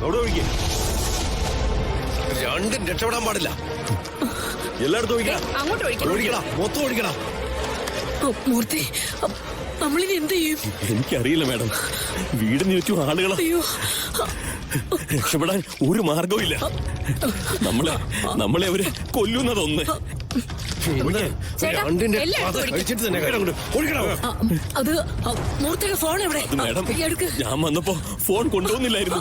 അവിടെ ഒഴിക്കേ. രണ്ടും രക്ഷപ്പെടാൻ പാടില്ല. എല്ലായിടത്തും അങ്ങോട്ട് ഒഴിക്കടാ, മൊത്തം ഒഴിക്കടാ. മൂർത്തി, നമ്മളിനി എന്ത് ചെയ്യും? എനിക്കറിയില്ല മാഡം. വീടിന് ചുറ്റും ആളുകളാ. അയ്യോ, രക്ഷപ്പെടാൻ ഒരു മാർഗവും ഇല്ല. നമ്മളെ അവര് കൊല്ലുന്നതൊന്ന്. അത് മൂർത്തിയുടെ ഫോൺ എവിടെ? മാഡം, ഞാൻ വന്നപ്പോ ഫോൺ കൊണ്ടുപോകുന്നില്ലായിരുന്നു.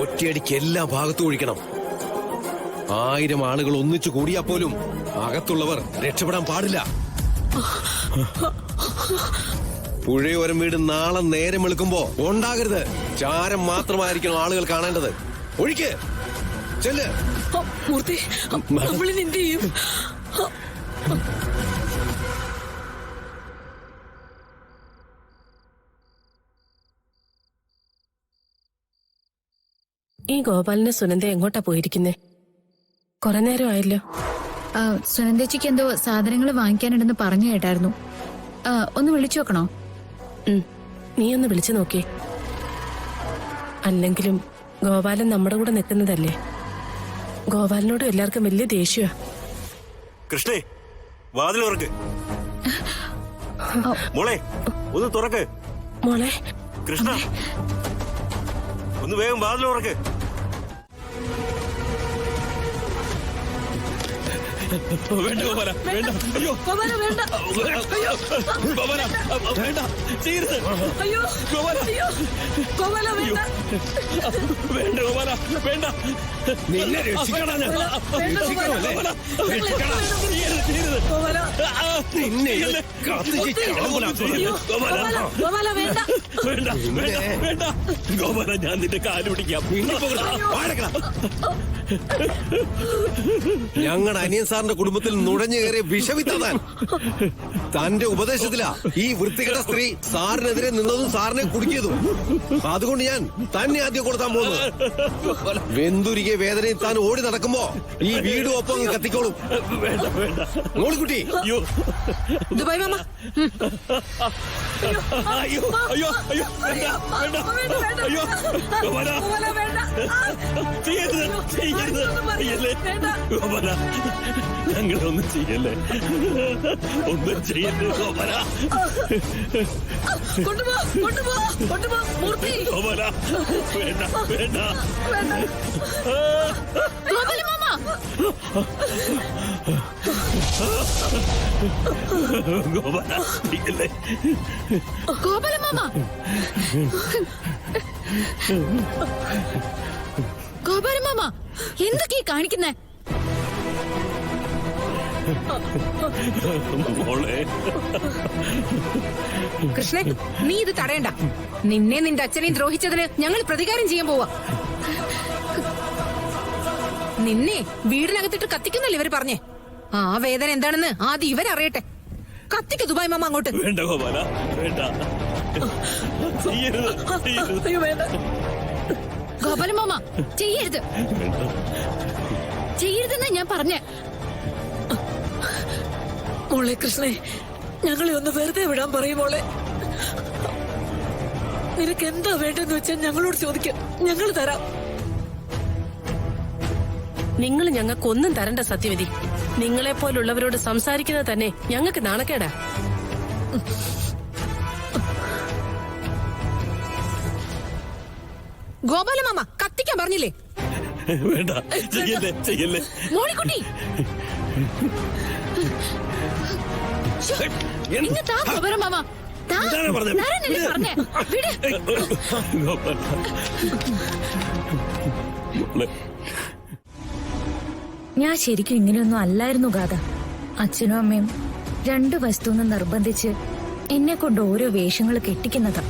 ഒറ്റയടിക്ക് എല്ലാ ഭാഗത്തും ഒഴിക്കണം. 1000 ആളുകൾ ഒന്നിച്ചു കൂടിയാ പോലും അകത്തുള്ളവർ രക്ഷപ്പെടാൻ പാടില്ല. പുഴയോരം വീട് നാളെ നേരം വെളുക്കുമ്പോ ഉണ്ടാകരുത്. ചാരം മാത്രമായിരിക്കണം ആളുകൾ കാണേണ്ടത്. ഒഴിക്ക്, ചെല്ല്. മൂർത്തി, നമ്മളിനി എന്ത് ചെയ്യും? ഈ ഗോപാലിന്റെ സുനന്ദ എങ്ങോട്ടാ പോയിരിക്കുന്നേ? കുറെ നേരമായല്ലോ. സുനന്ദേച്ചിക്ക് എന്തോ സാധനങ്ങൾ വാങ്ങിക്കാനുണ്ടെന്ന് പറഞ്ഞു കേട്ടായിരുന്നു. ഒന്ന് വിളിച്ചു നോക്കണോ? നീ ഒന്ന് വിളിച്ചു നോക്കേ. അല്ലെങ്കിലും ഗോപാലൻ നമ്മുടെ കൂടെ നിൽക്കുന്നതല്ലേ. ഗോപാലിനോട് എല്ലാവർക്കും വലിയ ദേഷ്യമാ. കൃഷ്ണേ, വാതിൽ തുറക്ക്. മോളെ, ഒന്ന് തുറക്ക്. മോളെ കൃഷ്ണ, ഒന്ന് വേഗം വാതിൽ തുറക്ക്. വേണ്ട ഗോപാല, വേണ്ട. അയ്യോ ഗോപാല, വേണ്ട. ഗോപാല, വേണ്ട, ചെയ്യരുത്. അയ്യോ ഗോപാല, ഗോപാല, വേണ്ട. വേണ്ട ഗോപാല, വേണ്ട. നിന്നെ രക്ഷിക്കണം ഞാൻ. രക്ഷിക്കണമല്ലേ? രക്ഷിക്കണം. ചെയ്യരുത്. ഗോപാല, നിന്നെ കത്തിച്ച് ചാമ്പലാക്കണം. ഗോപാല, വേണ്ട. വേണ്ട, വേണ്ട, വേണ്ട. ഗോപാല, ഞാൻ നിന്റെ കാല് പിടിക്കാം. ഞങ്ങളുടെ അനിയൻ സാറിന്റെ കുടുംബത്തിൽ നുഴഞ്ഞു കയറിയ വിഷവിത്താൻ തന്റെ ഉപദേശത്തിലാ ഈ വൃത്തികെട്ട സ്ത്രീ സാറിനെതിരെ നിന്നതും സാറിനെ കുടുക്കിയതും. അതുകൊണ്ട് ഞാൻ തന്നെ ആദ്യം കൊടുത്താൻ പോകുന്നു. വെന്തുരുകിയ വേദനയിൽ താൻ ഓടി നടക്കുമ്പോ ഈ വീടും ഒപ്പം കത്തിക്കോളും. വേണ്ട, വേണ്ട. മോളിക്കുട്ടി, അയ്യോ, ദുബായ് മാമ. അയ്യോ, അയ്യോ, അയ്യോ, വേണ്ട, വേണ്ട. അയ്യോ ഗോപാല, ചെയ്യരുത്, ചെയ്യരുത്, ചെയ്യല്ലേ. ഗോപാല, ഞങ്ങളൊന്നും ചെയ്യല്ലേ, ഒന്നും ചെയ്യല്ലേ ഗോപാല. കൊണ്ടുപോ മൂർത്തി. ഗോപാല, വേണ്ട, വേണ്ട. ഗോപാല മാമ, ഗോപാല, ചെയ്യല്ലേ. ഗോപാല മാമ, ഗോപാല മാമ, എന്തൊക്കെയാ കാണിക്കുന്നേ? മോളെ, കൃഷ്ണൻ, നീ ഇത് തടയണ്ട. നിന്നെ നിന്റെ അച്ഛനെയും ദ്രോഹിച്ചതിന് ഞങ്ങൾ പ്രതികാരം ചെയ്യാൻ പോവാ. നിന്നെ വീടിനകത്തിട്ട് കത്തിക്കുന്നല്ലേ ഇവര് പറഞ്ഞേ. ആ വേദന എന്താണെന്ന് ആദ്യം ഇവരറിയട്ടെ. കത്തിക്ക് ദുബായ് മാമ അങ്ങോട്ട്. വേണ്ട ഗോപാല, വേണ്ട, ചെയ്യരുത്, ചെയ്യരുത്. ഗോപാല മാമ, ചെയ്യരുത്, ചെയ്യരുതെന്നാ ഞാൻ പറഞ്ഞേ. മോളെ കൃഷ്ണേ, ഞങ്ങളെ ഒന്ന് വെറുതെ വിടാൻ പറയും മോളെ. നിനക്ക് എന്താ വേണ്ടെന്ന് വെച്ചാൽ ഞങ്ങളോട് ചോദിക്കാം, ഞങ്ങൾ തരാം. നിങ്ങൾ ഞങ്ങൾക്കൊന്നും തരണ്ട സത്യവതി. നിങ്ങളെ പോലുള്ളവരോട് സംസാരിക്കുന്നത് തന്നെ ഞങ്ങൾക്ക് നാണക്കേടാ. ഗോപാല മാമ, കത്തിക്കാൻ പറഞ്ഞില്ലേ? വേണ്ട, ചെയ്യല്ലേ, ചെയ്യല്ലേ. മോളിക്കുട്ടി, ഇന്ന് താ ഗോപാല മാമ, താ. ഞാനല്ലേ പറഞ്ഞേ, വിട്. ഗോപാല, മോളെ. ഞാൻ ശരിക്കും ഇങ്ങനെയൊന്നും അല്ലായിരുന്നു ഗാഥ. അച്ഛനും അമ്മയും 2 വസ്തുന്ന് നിർബന്ധിച്ച് എന്നെ കൊണ്ട് ഓരോ വേഷങ്ങൾ കെട്ടിക്കുന്നതാ.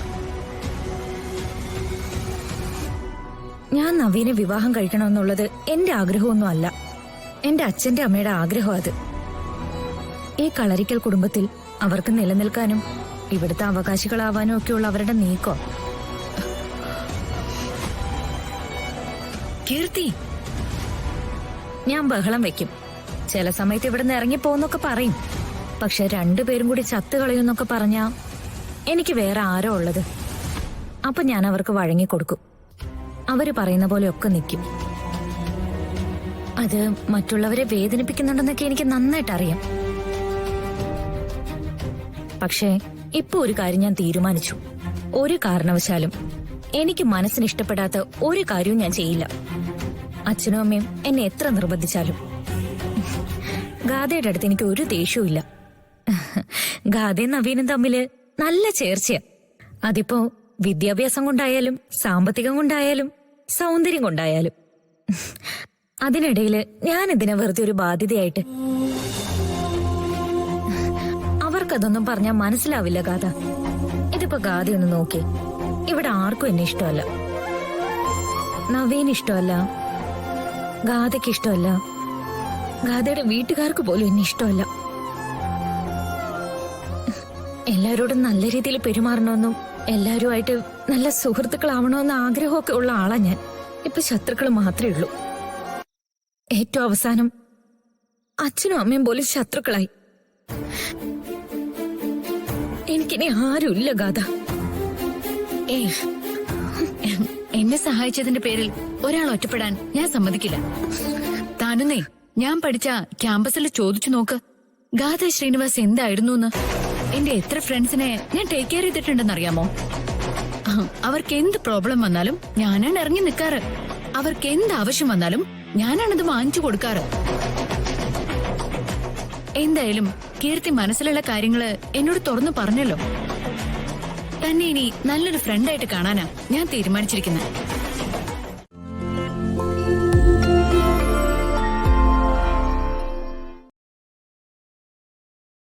ഞാൻ നവീനെ വിവാഹം കഴിക്കണമെന്നുള്ളത് എന്റെ ആഗ്രഹമൊന്നും അല്ല, എന്റെ അച്ഛന്റെ അമ്മയുടെ ആഗ്രഹം അത്. ഈ കളരിക്കൽ കുടുംബത്തിൽ അവർക്ക് നിലനിൽക്കാനും ഇവിടുത്തെ അവകാശികളാവാനും ഒക്കെയുള്ള അവരുടെ നീക്കം. കീർത്തി, ഞാൻ ബഹളം വെക്കും, ചില സമയത്ത് ഇവിടുന്ന് ഇറങ്ങിപ്പോന്നൊക്കെ പറയും. പക്ഷെ 2 പേരും കൂടി ചത്തു കളയുന്നൊക്കെ പറഞ്ഞാ എനിക്ക് വേറെ ആരോ ഉള്ളത്. അപ്പൊ ഞാൻ അവർക്ക് വഴങ്ങിക്കൊടുക്കും. അവര് പറയുന്ന പോലെയൊക്കെ നിൽക്കും. അത് മറ്റുള്ളവരെ വേദനിപ്പിക്കുന്നുണ്ടെന്നൊക്കെ എനിക്ക് നന്നായിട്ട് അറിയാം. പക്ഷേ ഇപ്പൊ ഒരു കാര്യം ഞാൻ തീരുമാനിച്ചു. ഒരു കാരണവശാലും എനിക്ക് മനസ്സിന് ഇഷ്ടപ്പെടാത്ത ഒരു കാര്യവും ഞാൻ ചെയ്യില്ല. അച്ഛനും അമ്മയും എന്നെ എത്ര നിർബന്ധിച്ചാലും. ഗാഥയുടെ അടുത്ത് എനിക്ക് ഒരു ദേഷ്യവും ഇല്ല. ഗാഥയും നവീനും തമ്മില് നല്ല ചേർച്ചയാ. അതിപ്പോ വിദ്യാഭ്യാസം കൊണ്ടായാലും സാമ്പത്തികം കൊണ്ടായാലും സൗന്ദര്യം കൊണ്ടായാലും. അതിനിടയില് ഞാൻ ഇതിനെ വെറുതെ ഒരു ബാധ്യതയായിട്ട്. അവർക്കതൊന്നും പറഞ്ഞാൽ മനസ്സിലാവില്ല ഗാഥ. ഇതിപ്പോ ഗാഥയൊന്ന് നോക്കി. ഇവിടെ ആർക്കും എന്നെ ഇഷ്ടമല്ല. നവീന് ഇഷ്ടമല്ല, ഗാഥയ്ക്ക് ഇഷ്ടമല്ല, ഗാഥയുടെ വീട്ടുകാർക്ക് പോലും എന്നെ ഇഷ്ടമല്ല. എല്ലാരോടും നല്ല രീതിയിൽ പെരുമാറണമെന്നും എല്ലാരുമായിട്ട് നല്ല സുഹൃത്തുക്കളാവണമെന്ന ആഗ്രഹമൊക്കെ ഉള്ള ആളാ ഞാൻ. ഇപ്പൊ ശത്രുക്കൾ മാത്രമേ ഉള്ളൂ. ഏറ്റവും അവസാനം അച്ഛനും അമ്മയും പോലും ശത്രുക്കളായി. എനിക്കിനി ആരുമില്ല ഗാഥ. എന്നെ സഹായിച്ചതിന്റെ പേരിൽ ഒരാൾ ഒറ്റപ്പെടാൻ ഞാൻ സമ്മതിക്കില്ല. താനൊന്നേ ഞാൻ പഠിച്ച ക്യാമ്പസിൽ ചോദിച്ചു നോക്ക്, ഗാഥ ശ്രീനിവാസ് എന്തായിരുന്നു എന്ന്. എന്റെ എത്ര ഫ്രണ്ട്സിനെ ഞാൻ ടേക്ക് കെയർ ചെയ്തിട്ടുണ്ടെന്നറിയാമോ? അവർക്ക് എന്ത് പ്രോബ്ലം വന്നാലും ഞാനാണ് ഇറങ്ങി നിൽക്കാറ്. അവർക്ക് എന്ത് ആവശ്യം വന്നാലും ഞാനാണത് വാങ്ങിച്ചു കൊടുക്കാറ്. എന്തായാലും കീർത്തി മനസ്സിലുള്ള കാര്യങ്ങള് എന്നോട് തുറന്നു പറഞ്ഞല്ലോ. തന്നെ ഇനി നല്ലൊരു ഫ്രണ്ടായിട്ട് കാണാനാ ഞാൻ തീരുമാനിച്ചിരിക്കുന്നത്.